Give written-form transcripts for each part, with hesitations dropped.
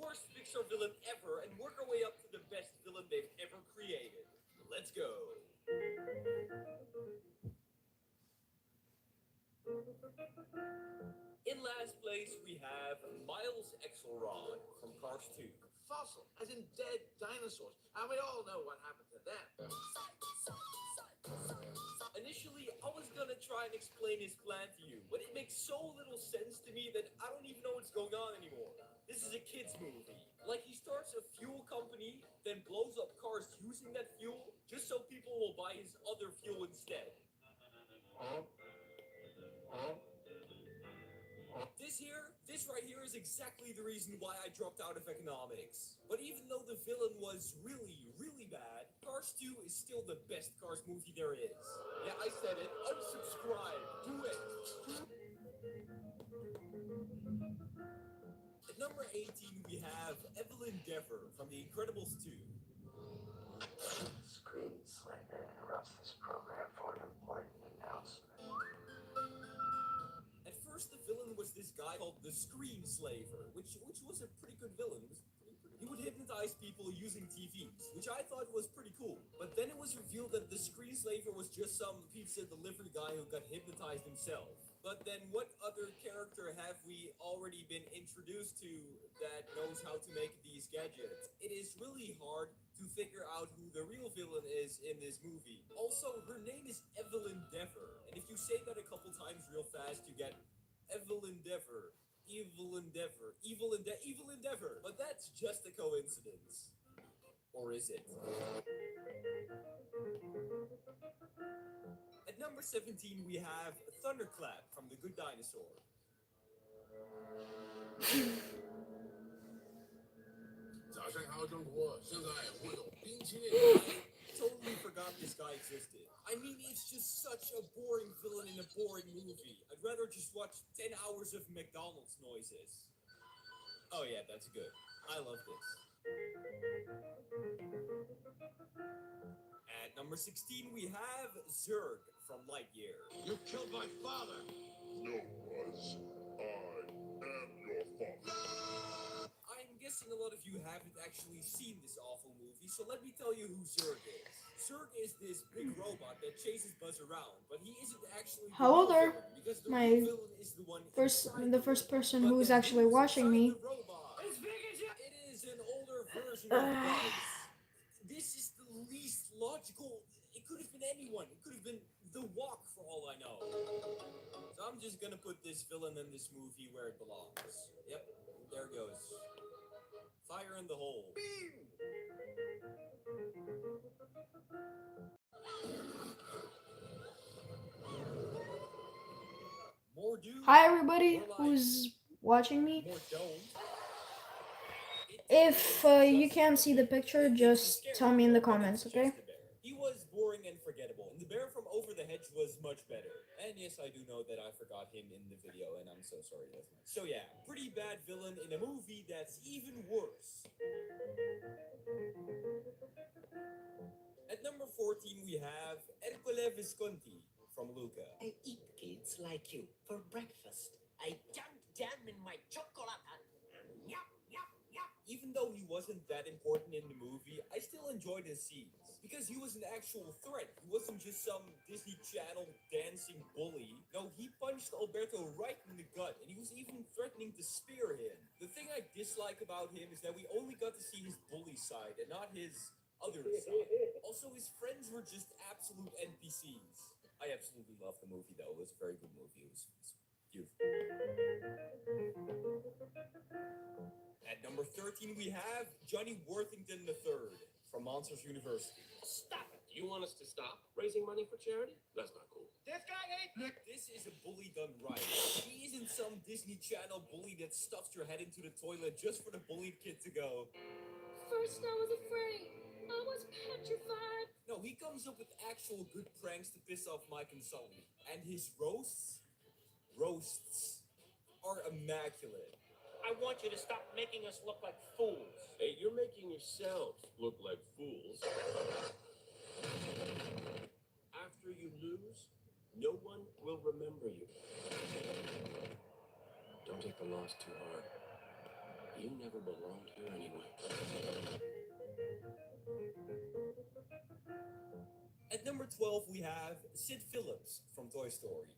worst Pixar villain ever and work our way up to the best villain they've ever created. Let's go. In last place, we have Miles Axelrod from Cars 2. Fossil, as in dead dinosaurs. And we all know what happened to them. Initially, I was gonna try and explain his plan to you, but it makes so little sense to me that I don't even know what's going on anymore. This is a kid's movie. Like, he starts a fuel company, then blows up cars using that fuel, just so people will buy his other fuel instead. This right here is exactly the reason why I dropped out of economics. But even though the villain was really, really bad, Cars 2 is still the best Cars movie there is. Yeah, I said it. Unsubscribe. Do it. At number 18, we have Evelyn Dever from The Incredibles 2. Screen Slayer interrupts this program for an important announcement. At first, the villain was this guy called the Screen Slaver, which was a pretty good villain. He would hypnotize people using TVs, which I thought was pretty cool. But then it was revealed that the Screen Slaver was just some pizza delivery guy who got hypnotized himself. But then what other character have we already been introduced to that knows how to make these gadgets? It is really hard to figure out who the real villain is in this movie. Also, her name is Evelyn Dever, and if you say that a couple times real fast, you get Evelyn Dever, Evil Endeavor, Evil Endeavor. But that's just a coincidence. Or is it? At number 17, we have Thunderclap from The Good Dinosaur. I totally forgot this guy existed. I mean, it's just such a boring villain in a boring movie. I'd rather just watch 10 hours of McDonald's noises. Oh yeah, that's good. I love this. At number 16, we have Zurg from Lightyear. You killed my father. No, Buzz. I am your father. I'm guessing a lot of you haven't actually seen this awful movie, so let me tell you who Zurg is. Zurg is this big robot that chases Buzz around, but he isn't actually the How old real are villain, because the my real villain is the one the first person but who is then actually who's watching inside me? the robot? It is an older version of Buzz. This is the least logical. It could have been anyone. It could have been The Walk for all I know. So I'm just gonna put this villain in this movie where it belongs. Yep, there it goes. Fire in the hole. More dude. Hi everybody more life, who's watching me. more don't. If you can't see the picture, just tell me in the comments, okay? He was boring and forgettable, and the bear from Over the Hedge was much better. And yes, I do know that I forgot him in the video, and I'm so sorry. So yeah, pretty bad villain in a movie that's even worse. At number 14, we have Ercole Visconti from Luca. I eat kids like you for breakfast. I dunk them in my chocolate. Yup, yup, yup. Even though he wasn't that important in the movie, I still enjoyed his scenes. Because he was an actual threat. He wasn't just some Disney Channel dancing bully. No, he punched Alberto right in the gut, and he was even threatening to spear him. The thing I dislike about him is that we only got to see his bully side, and not his other side. Also, his friends were just absolute NPCs. I absolutely loved the movie, though. It was a very good movie. It was beautiful. At number 13, we have Johnny Worthington III from Monsters University. Stop it. You want us to stop raising money for charity? That's not cool. This guy ain't... This is a bully done right. He isn't some Disney Channel bully that stuffs your head into the toilet just for the bullied kid to go. First I was afraid. I was petrified. No, he comes up with actual good pranks to piss off Mike and Sully. And his roasts are immaculate. I want you to stop making us look like fools. Hey, you're making yourselves look like fools. After you lose, no one will remember you. Don't take the loss too hard. You never belonged here anyway. At number 12, we have Sid Phillips from Toy Story.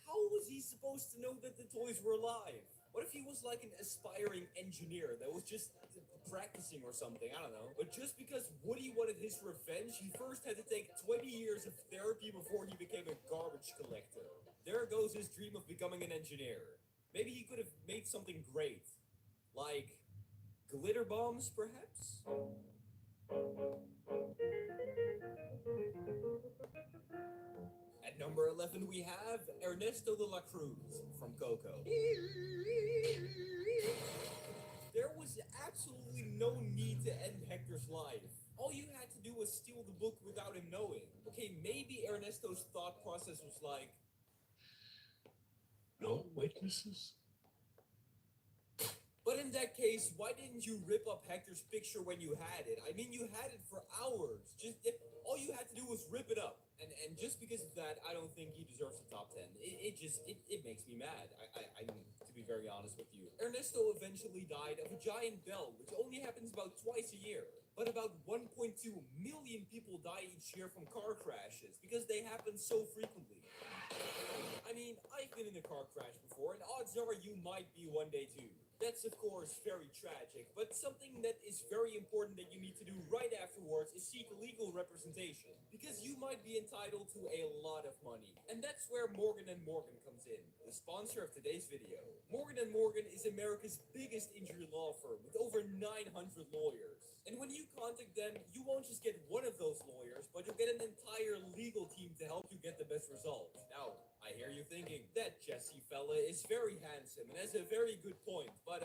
How was he supposed to know that the toys were alive? What if he was like an aspiring engineer that was just practicing or something? I don't know. But just because Woody wanted his revenge, he first had to take 20 years of therapy before he became a garbage collector. There goes his dream of becoming an engineer. Maybe he could have made something great. Like glitter bombs, perhaps? At number 11, we have Ernesto de la Cruz from Coco. There was absolutely no need to end Hector's life. All you had to do was steal the book without him knowing. Okay, maybe Ernesto's thought process was like, No witnesses? but in that case, why didn't you rip up Hector's picture when you had it? I mean, you had it for hours. All you had to do was rip it up. And just because of that, I don't think he deserves a top 10. It makes me mad. I mean, to be very honest with you. Ernesto eventually died of a giant bell, which only happens about twice a year. But about 1.2 million people die each year from car crashes because they happen so frequently. I mean, I've been in a car crash before, and odds are you might be one day too. That's of course very tragic, but something that is very important that you need to do right afterwards is seek legal representation, because you might be entitled to a lot of money. And that's where Morgan & Morgan comes in, the sponsor of today's video. Morgan & Morgan is America's biggest injury law firm with over 900 lawyers. And when you contact them, you won't just get one of those lawyers, but you'll get an entire legal team to help you get the best result. Now, I hear you thinking, that Jesse fella is very handsome and has a very good point, but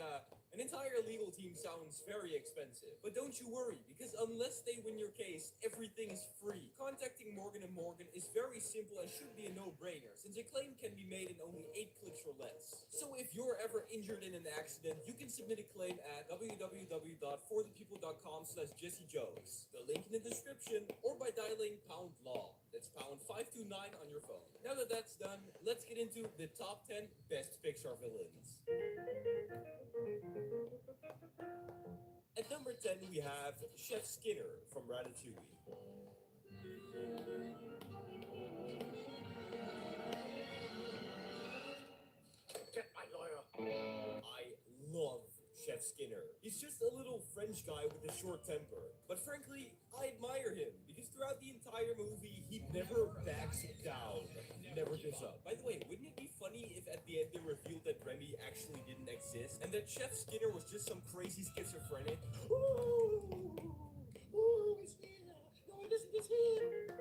an entire legal team sounds very expensive. But don't you worry, because unless they win your case, everything is free. Contacting Morgan & Morgan is very simple and should be a no-brainer, since a claim can be made in only 8 clicks or less. So if you're ever injured in an accident, you can submit a claim at www.forthepeople.com/JesseJokes. The link in the description, or by dialing #law. That's #529 on your phone. Now that that's done, let's get into the top 10 best Pixar villains. At number 10, we have Chef Skinner from Ratatouille. Get my lawyer. I love Chef Skinner. He's just a little French guy with a short temper. But frankly, I admire him because throughout the entire movie, he never backs down, never gives up. By the way, wouldn't it be funny if at the end they revealed that Remy actually didn't exist and that Chef Skinner was just some crazy schizophrenic? Ooh, it's here. No, it isn't. It's here.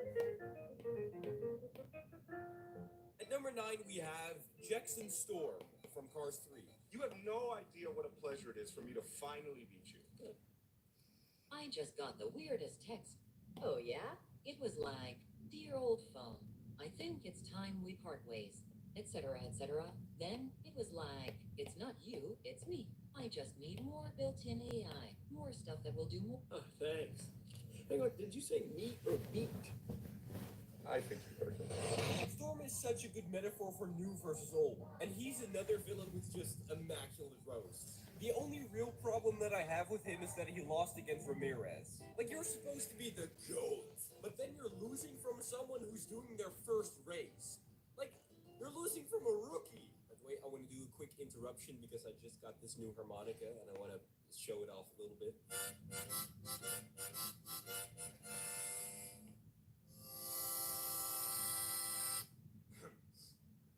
At number 9, we have Jackson Storm from Cars 3. You have no idea what a pleasure it is for me to finally meet you. I just got the weirdest text. Oh, yeah? It was like, dear old phone, I think it's time we part ways, etc., etc. Then it was like, it's not you, it's me. I just need more built-in AI, more stuff that will do more. Oh, thanks. Hang on, did you say meat or beat? I think you heard me. Storm is such a good metaphor for new versus old, and he's another villain with just immaculate roasts. The only real problem that I have with him is that he lost against Ramirez. Like, you're supposed to be the GOAT, but then you're losing from someone who's doing their first race. Like, you're losing from a rookie. But wait, I want to do a quick interruption because I just got this new harmonica and I want to show it off a little bit.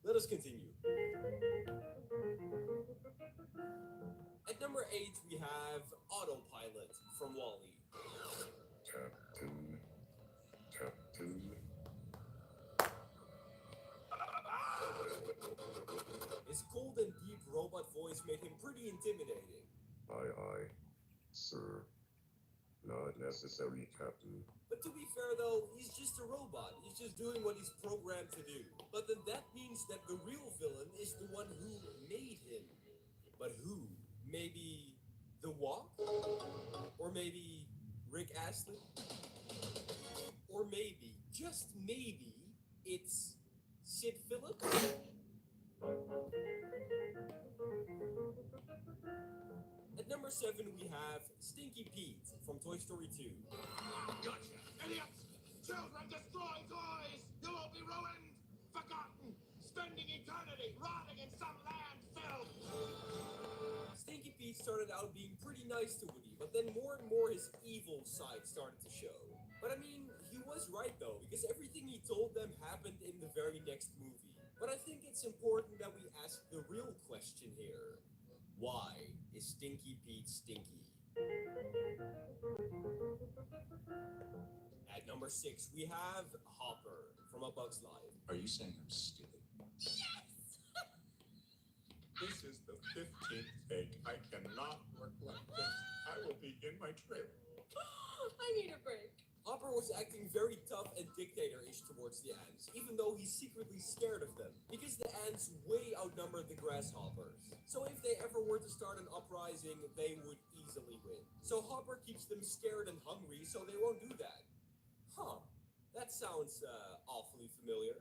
Let us continue. At number 8, we have Autopilot from WALL-E. Captain. His cold and deep robot voice made him pretty intimidating. Aye, sir. Not necessary, Captain. But to be fair though, he's just a robot. He's just doing what he's programmed to do. But then that means that the real villain is the one who made him. But who? Maybe The Walk? Or maybe Rick Astley? Or maybe, just maybe, it's Sid Phillips? At number 7, we have Stinky Pete from Toy Story 2. Gotcha, idiots! Children destroy toys! You will be ruined, forgotten, spending eternity rotting in some landfill! Stinky Pete started out being pretty nice to Woody, but then more and more his evil side started to show. But I mean, he was right though, because everything he told them happened in the very next movie. But I think it's important that we ask the real question here. Why is Stinky Pete stinky? At number 6, we have Hopper from A Bug's Life. Are you saying I'm stupid? Yes! This is the 15th take. I cannot work like this. I will be in my trailer. I need a break. Hopper was acting very tough and dictator-ish towards the ants, even though he's secretly scared of them, because the ants way outnumbered the grasshoppers. So if they ever were to start an uprising, they would easily win. So Hopper keeps them scared and hungry so they won't do that. Huh. That sounds awfully familiar.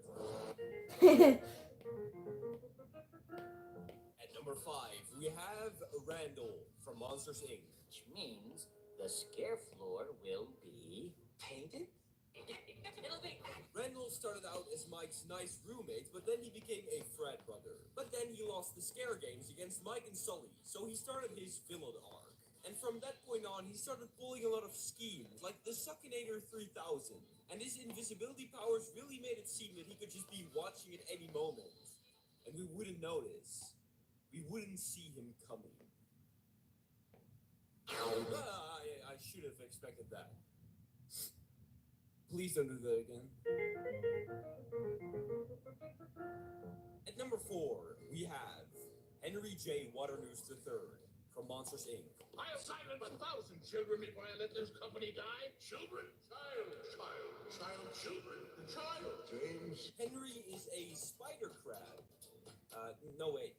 At number 5, we have Randall from Monsters, Inc. Which means the scare floor will be painted? It'll be. Randall started out as Mike's nice roommate, but then he became a frat brother. But then he lost the scare games against Mike and Sully, so he started his villain arc. And from that point on, he started pulling a lot of schemes, like the Suckinator 3000. And his invisibility powers really made it seem that he could just be watching at any moment. And we wouldn't notice. We wouldn't see him coming. I should have expected that. Please don't do that again. At number 4, we have Henry J. Waternoose III from Monsters, Inc. I'll silence 1,000 children before I let this company die. Children, child, children, child. James. Henry is a spider crab. No, wait.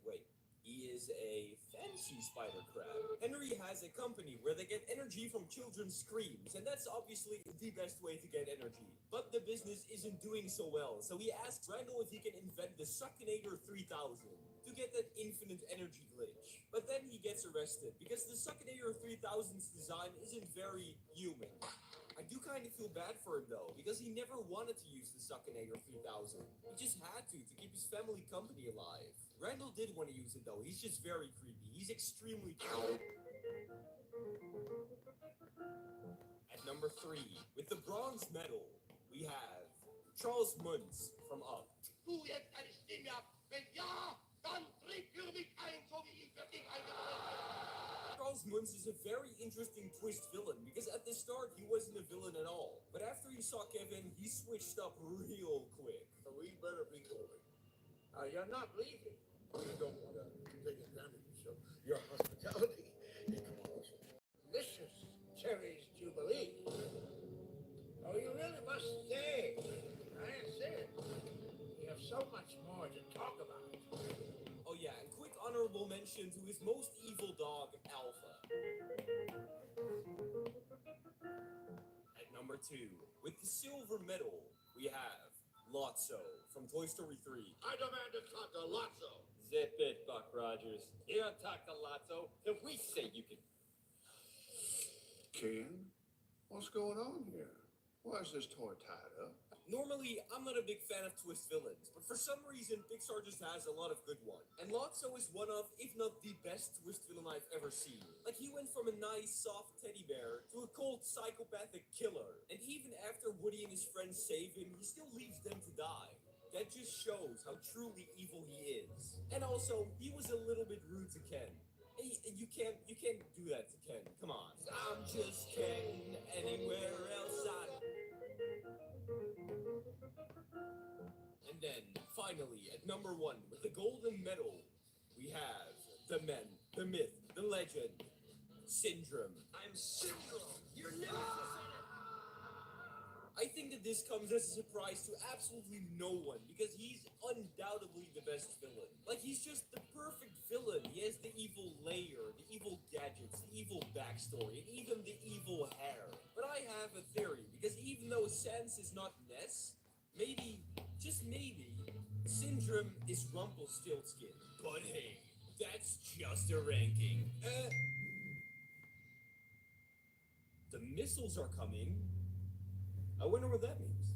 He is a fancy spider crab. Henry has a company where they get energy from children's screams, and that's obviously the best way to get energy. But the business isn't doing so well, so he asks Randall if he can invent the Suckinator 3000 to get that infinite energy glitch. But then he gets arrested, because the Suckinator 3000's design isn't very human. I do kind of feel bad for him though, because he never wanted to use the Suckinator 3000. He just had to keep his family company alive. Randall did want to use it though, he's just very creepy. He's extremely creepy. At number 3, with the bronze medal, we have Charles Muntz from Up. Du jetzt eine Stimme ab. Wenn ja, dann trägt für mich ein, so wie ich für dich eingetreten. Charles Muntz is a very interesting twist villain, because at the start he wasn't a villain at all. But after he saw Kevin, he switched up real quick. So we better be going. You're not leaving. You don't want to take advantage of your hospitality. Delicious Cherry's Jubilee. Oh, you really must stay. That's it. We have so much more to talk about. Oh yeah, and quick honorable mention to his most evil dog, Alpha. At number 2, with the silver medal, we have Lotso from Toy Story 3. I demand to talk to Lotso. Zip it, Buck Rogers. You don't talk to Lotso. If we say you can. Ken, what's going on here? Why is this toy tied up? Normally, I'm not a big fan of twist villains, but for some reason, Pixar just has a lot of good ones. And Lotso is one of, if not the best twist villain I've ever seen. Like, he went from a nice, soft teddy bear to a cold, psychopathic killer. And even after Woody and his friends save him, he still leaves them to die. That just shows how truly evil he is. And also, he was a little bit rude to Ken. Hey, you can't do that to Ken. Come on. I'm just Ken. Anywhere else And then, finally, at number 1, with the golden medal, we have the men, the myth, the legend, Syndrome. I'm Syndrome. Your nemesis. I think that this comes as a surprise to absolutely no one, because he's undoubtedly the best villain. Like, he's just the perfect villain. He has the evil lair, the evil gadgets, the evil backstory, and even the evil hair. But I have a theory, because even though Sans is not Ness, maybe, just maybe, Syndrome is Rumpelstiltskin. But hey, that's just a ranking. The missiles are coming. I wonder what that means.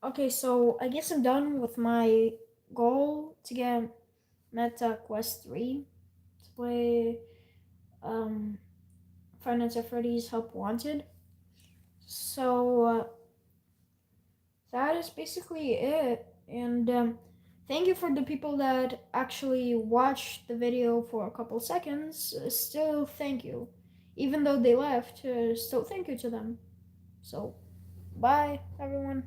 Okay, so I guess I'm done with my goal to get Meta Quest 3 to play Five Nights at Freddy's Help Wanted. So that is basically it. And thank you for the people that actually watched the video for a couple seconds. Still, thank you. Even though they left, still thank you to them. So, bye, everyone.